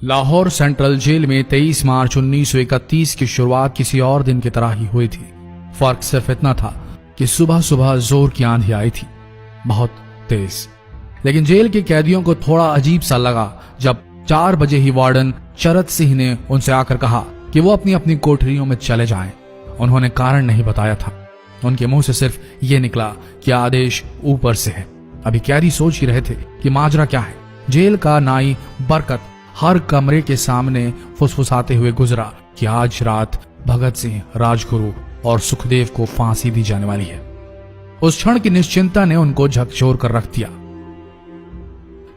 Lahore central jail में 23 मार्च 1931 की शुरुआत किसी और दिन की तरह ही हुई थी। फर्क सिर्फ इतना था कि सुबह सुबह जोर की आंधी आई थी, बहुत तेज। लेकिन जेल के कैदियों को थोड़ा अजीब सा लगा जब 4 बजे ही वार्डन चरत सिंह ने उनसे आकर कहा कि वो अपनी अपनी कोठरियों में चले जाएं। उन्होंने कारण नहीं बताया था। उनके मुंह से सिर्फ ये निकला कि आदेश ऊपर से है। अभी कैदी सोच ही रहे थे कि माजरा क्या है। जेल का नाई बरकत हर कमरे के सामने फुसफुसाते हुए गुजरा कि आज रात भगत सिंह, राजगुरु और सुखदेव को फांसी दी जाने वाली है। उस क्षण की निश्चिंता ने उनको झकझोर कर रख दिया।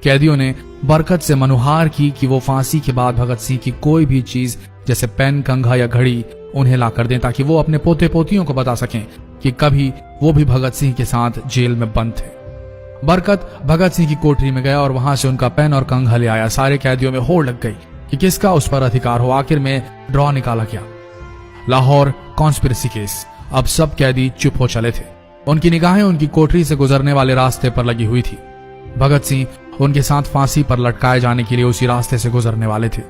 कैदियों ने बरकत से मनुहार की कि वो फांसी के बाद भगत सिंह की कोई भी चीज जैसे पेन, कंघा या घड़ी उन्हें ला कर दें ताकि वो अपने पोते पोतियों को बता सकें कि कभी वो भी भगत सिंह के साथ जेल में बंद थे। बरकत भगत सिंह की कोठरी में गया और वहां से उनका पेन और कंघा ले आया। सारे कैदियों में होड़ लग गई कि किसका उस पर अधिकार हो। आखिर में ड्रॉ निकाला गया, लाहौर कॉन्स्पिरेसी केस। अब सब कैदी चुप हो चले थे। उनकी निगाहें उनकी कोठरी से गुजरने वाले रास्ते पर लगी हुई थी। भगत सिंह उनके साथ फांसी पर लटकाए जाने के लिए उसी रास्ते से गुजरने वाले थे।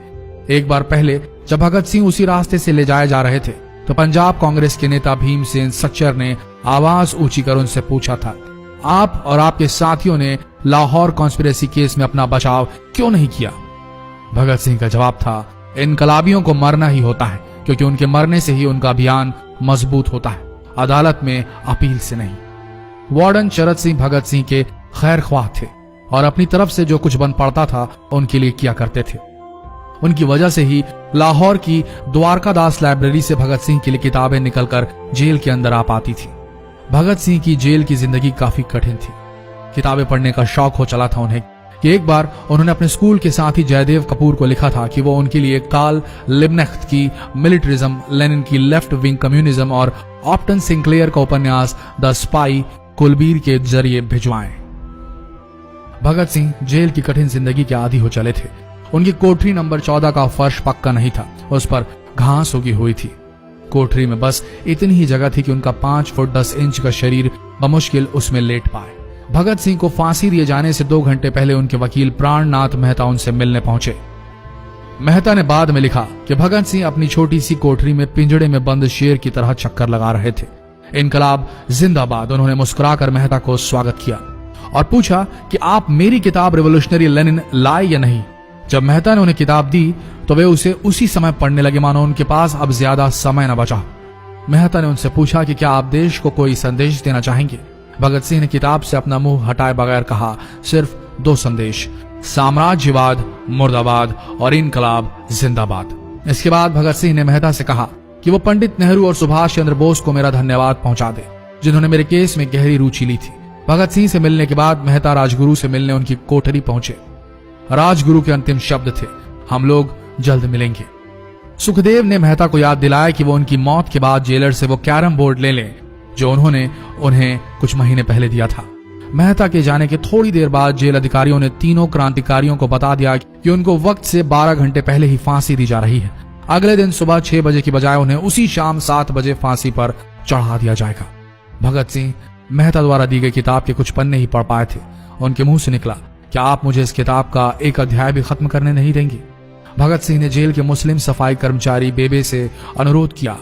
एक बार पहले जब भगत सिंह उसी रास्ते से ले जाए जा रहे थे तो पंजाब कांग्रेस के नेता भीमसेन सच्चर ने आवाज ऊंची कर उनसे पूछा था, आप और आपके साथियों ने लाहौर कॉन्स्पिरेसी केस में अपना बचाव क्यों नहीं किया? भगत सिंह का जवाब था, इनकलाबियों को मरना ही होता है क्योंकि उनके मरने से ही उनका अभियान मजबूत होता है, अदालत में अपील से नहीं। वार्डन चरत सिंह भगत सिंह के खैर ख्वाह थे और अपनी तरफ से जो कुछ बन पड़ता था उनके लिए किया करते थे। उनकी वजह से ही लाहौर की द्वारकादास लाइब्रेरी से भगत सिंह के लिए किताबें निकलकर जेल के अंदर आ पाती थी। भगत सिंह की जेल की जिंदगी काफी कठिन थी। किताबें पढ़ने का शौक हो चला था उन्हें कि एक बार उन्होंने अपने स्कूल के साथी जयदेव कपूर को लिखा था कि वो उनके लिए कार्ल लिब्नेख्त की मिलिट्रिज्म, लेनिन की लेफ्ट विंग कम्युनिज्म और ऑप्टन सिंक्लेयर का उपन्यास द स्पाई कुलबीर के जरिए भिजवाएं। भगत सिंह जेल की कठिन जिंदगी के आदी हो चले थे। उनकी कोठरी नंबर 14 का फर्श पक्का नहीं था, उस पर घास उगी हुई थी। कोठरी में बस इतनी ही जगह थी कि उनका 5 फुट 10 इंच का शरीर बमुश्किल उसमें लेट पाए। भगत सिंह को फांसी दिए जाने से 2 घंटे पहले उनके वकील प्राणनाथ मेहता उनसे मिलने पहुंचे। मेहता ने बाद में लिखा कि भगत सिंह अपनी छोटी सी कोठरी में पिंजड़े में बंद शेर की तरह चक्कर लगा रहे थे। इनकलाब जिंदाबाद। उन्होंने मुस्कुराकर मेहता को स्वागत किया और पूछा कि आप मेरी किताब रिवोल्यूशनरी लेनिन लाए या नहीं। जब मेहता ने उन्हें किताब दी तो वे उसे उसी समय पढ़ने लगे मानो उनके पास अब ज्यादा समय न बचा। मेहता ने उनसे पूछा कि क्या आप देश को कोई संदेश देना चाहेंगे? भगत सिंह ने किताब से अपना मुंह हटाए बगैर कहा, सिर्फ 2 संदेश, साम्राज्यवाद मुर्दाबाद और इनकलाब जिंदाबाद। इसके बाद भगत सिंह ने मेहता से कहा कि वो पंडित नेहरू और सुभाष चंद्र बोस को मेरा धन्यवाद पहुंचा दे जिन्होंने मेरे केस में गहरी रुचि ली थी। भगत सिंह से मिलने के बाद मेहता राजगुरु से मिलने उनकी कोठरी पहुंचे। राजगुरु के अंतिम शब्द थे, हम लोग जल्द मिलेंगे। सुखदेव ने मेहता को याद दिलाया कि वो उनकी मौत के बाद जेलर से वो कैरम बोर्ड ले लें जो उन्होंने उन्हें कुछ महीने पहले दिया था। मेहता के जाने के थोड़ी देर बाद जेल अधिकारियों ने तीनों क्रांतिकारियों को बता दिया कि उनको वक्त से 12 घंटे पहले ही फांसी दी जा रही है। अगले दिन सुबह 6 बजे की बजाय उन्हें उसी शाम 7 बजे फांसी पर चढ़ा दिया जाएगा। भगत सिंह मेहता द्वारा दी गई किताब के कुछ पन्ने ही पढ़ पाए थे। उनके मुंह से निकला, क्या आप मुझे इस किताब का एक अध्याय भी खत्म करने नहीं देंगे? भगत सिंह ने जेल के मुस्लिम सफाई कर्मचारी बेबे से अनुरोध किया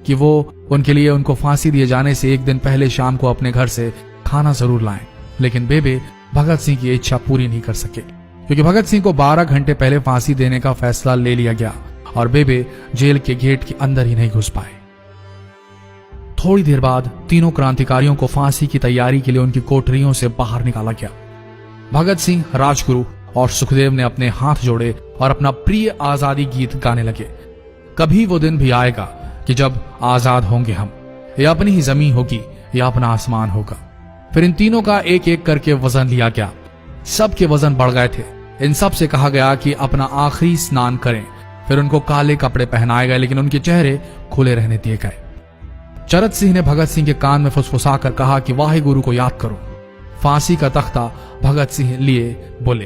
कि वो उनके लिए उनको फांसी दिए जाने से 1 दिन पहले शाम को अपने घर से खाना जरूर लाएं। लेकिन बेबे भगत सिंह की इच्छा पूरी नहीं कर सके क्योंकि भगत सिंह को 12 घंटे पहले फांसी देने का फैसला ले लिया गया और बेबे जेल के गेट के अंदर ही नहीं घुस पाए। थोड़ी देर बाद तीनों क्रांतिकारियों को फांसी की तैयारी के लिए उनकी कोठरियों से बाहर निकाला गया। भगत सिंह, राजगुरु और सुखदेव ने अपने हाथ जोड़े और अपना प्रिय आजादी गीत गाने लगे। कभी वो दिन भी आएगा कि जब आजाद होंगे हम, या अपनी ही जमीन होगी या अपना आसमान होगा। फिर इन तीनों का एक एक करके वजन लिया गया। सबके वजन बढ़ गए थे। इन सब से कहा गया कि अपना आखिरी स्नान करें। फिर उनको काले कपड़े पहनाए गए लेकिन उनके चेहरे खुले रहने दिए गए। चरत सिंह ने भगत सिंह के कान में फुसफुसा कर कहा कि वाहिगुरु को याद करो। फांसी का तख्ता भगत सिंह लिए बोले,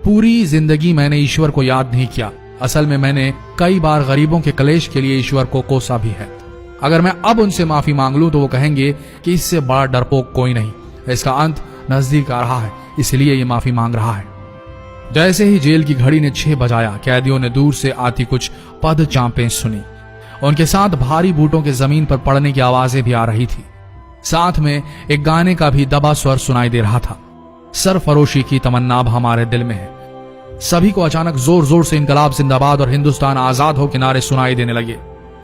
पूरी जिंदगी मैंने ईश्वर को याद नहीं किया। असल में मैंने कई बार गरीबों के कलेश के लिए ईश्वर को कोसा भी है। अगर मैं अब उनसे माफी मांग लूं तो वो कहेंगे कि इससे बड़ा डरपोक कोई नहीं। इसका अंत नजदीक आ रहा है, इसलिए ये माफी मांग रहा है। जैसे ही जेल की घड़ी ने 6 बजाया, कैदियों ने दूर से आती कुछ पद चांपें सुनी। उनके साथ भारी बूटों के जमीन पर पड़ने की आवाजें भी आ रही थी। साथ में एक गाने का भी दबा स्वर सुनाई दे रहा था। सरफरोशी की तमन्ना अब हमारे दिल में है। सभी को अचानक जोर जोर से इनकलाब जिंदाबाद और हिंदुस्तान आजाद हो के नारे सुनाई देने लगे।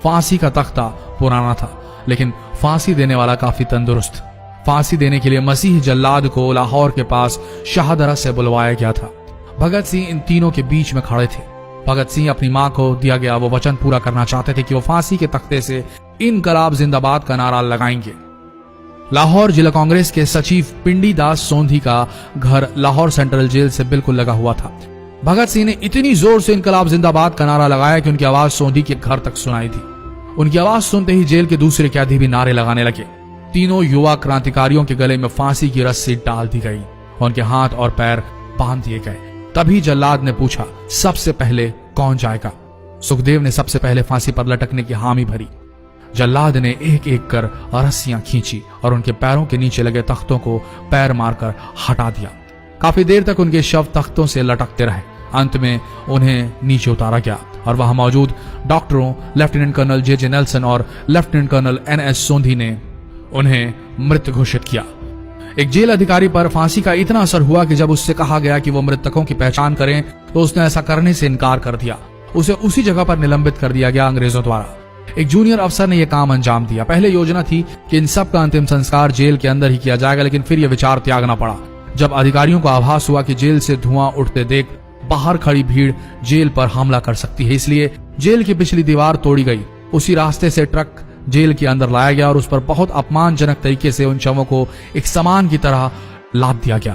फांसी का तख्ता पुराना था, लेकिन फांसी देने वाला काफी तंदुरुस्त। फांसी देने के लिए मसीह जल्लाद को लाहौर के पास शाहदरा से बुलवाया गया था। भगत सिंह इन तीनों के बीच में खड़े थे। भगत सिंह अपनी मां को दिया गया वो वचन पूरा करना चाहते थे कि वो फांसी के तख्ते से इनकलाब जिंदाबाद का नारा लगाएंगे। लाहौर जिला कांग्रेस के सचिव पिंडी दास सोंधी का घर लाहौर सेंट्रल जेल से बिल्कुल लगा हुआ था। भगत सिंह ने इतनी जोर से इनकलाब जिंदाबाद का नारा लगाया कि उनकी आवाज सोंधी के घर तक सुनाई दी। उनकी आवाज सुनते ही जेल के दूसरे कैदी भी नारे लगाने लगे। तीनों युवा क्रांतिकारियों के गले में फांसी की रस्सी डाल दी गई, उनके हाथ और पैर बांध दिए गए। तभी जल्लाद ने पूछा, सबसे पहले कौन जाएगा? सुखदेव ने सबसे पहले फांसी पर लटकने की हामी भरी। जल्लाद ने एक एक कर रस्सियां खींची और उनके पैरों के नीचे लगे तख्तों को पैर मारकर हटा दिया। काफी देर तक उनके शव तख्तों से लटकते रहे। अंत में उन्हें नीचे उतारा गया और वहां मौजूद डॉक्टरों लेफ्टिनेंट कर्नल जे नेल्सन और लेफ्टिनेंट कर्नल NS सोंधी ने उन्हें मृत घोषित किया। एक जेल अधिकारी पर फांसी का इतना असर हुआ कि जब उससे कहा गया कि वो मृतकों की पहचान करें तो उसने ऐसा करने से इनकार कर दिया। उसे उसी जगह पर निलंबित कर दिया गया अंग्रेजों द्वारा। एक जूनियर अफसर ने यह काम अंजाम दिया। पहले योजना थी कि इन सब का अंतिम संस्कार जेल के अंदर ही किया जाएगा, लेकिन फिर यह विचार त्यागना पड़ा जब अधिकारियों को आभास हुआ कि जेल से धुआं उठते देख बाहर खड़ी भीड़ जेल पर हमला कर सकती है। इसलिए जेल की पिछली दीवार तोड़ी गई। उसी रास्ते से ट्रक जेल के अंदर लाया गया और उस पर बहुत अपमानजनक तरीके से उन शवों को एक सामान की तरह लाद दिया गया।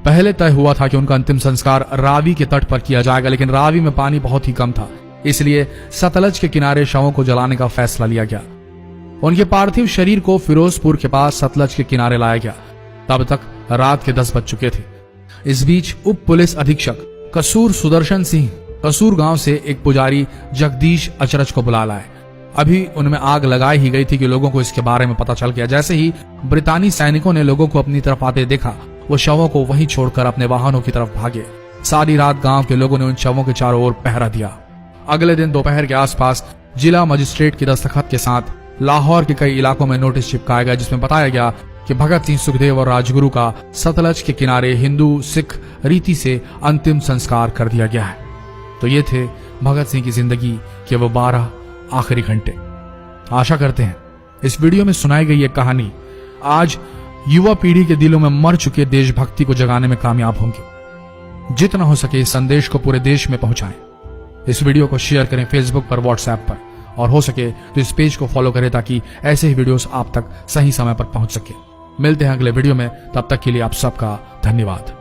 पहले तय हुआ था कि उनका अंतिम संस्कार रावी के तट पर किया जाएगा, लेकिन रावी में पानी बहुत ही कम था, इसलिए सतलज के किनारे शवों को जलाने का फैसला लिया गया। उनके पार्थिव शरीर को फिरोजपुर के पास सतलज के किनारे लाया गया। तब तक रात के 10 बज चुके थे। इस बीच उप पुलिस अधीक्षक कसूर सुदर्शन सिंह कसूर गांव से एक पुजारी जगदीश अचरज को बुला लाए। अभी उनमें आग लगाई ही गई थी कि लोगों को इसके बारे में पता चल गया। जैसे ही ब्रितानी सैनिकों ने लोगों को अपनी तरफ आते देखा, वो शवों को वहीं छोड़कर अपने वाहनों की तरफ भागे। सारी रात गांव के लोगों ने उन शवों के चारों ओर पहरा दिया। अगले दिन दोपहर के आसपास जिला मजिस्ट्रेट की दस्तखत के साथ लाहौर के कई इलाकों में नोटिस चिपकाया गया, जिसमें बताया गया कि भगत सिंह, सुखदेव और राजगुरु का सतलज के किनारे हिंदू सिख रीति से अंतिम संस्कार कर दिया गया है। तो ये थे भगत सिंह की जिंदगी के वो 12 आखिरी घंटे। आशा करते हैं इस वीडियो में सुनाई गई ये कहानी आज युवा पीढ़ी के दिलों में मर चुके देशभक्ति को जगाने में कामयाब होंगे। जितना हो सके इस संदेश को पूरे देश में पहुंचाएं। इस वीडियो को शेयर करें फेसबुक पर, व्हाट्सएप पर, और हो सके तो इस पेज को फॉलो करें ताकि ऐसे ही वीडियोस आप तक सही समय पर पहुंच सके। मिलते हैं अगले वीडियो में, तब तक के लिए आप सबका धन्यवाद।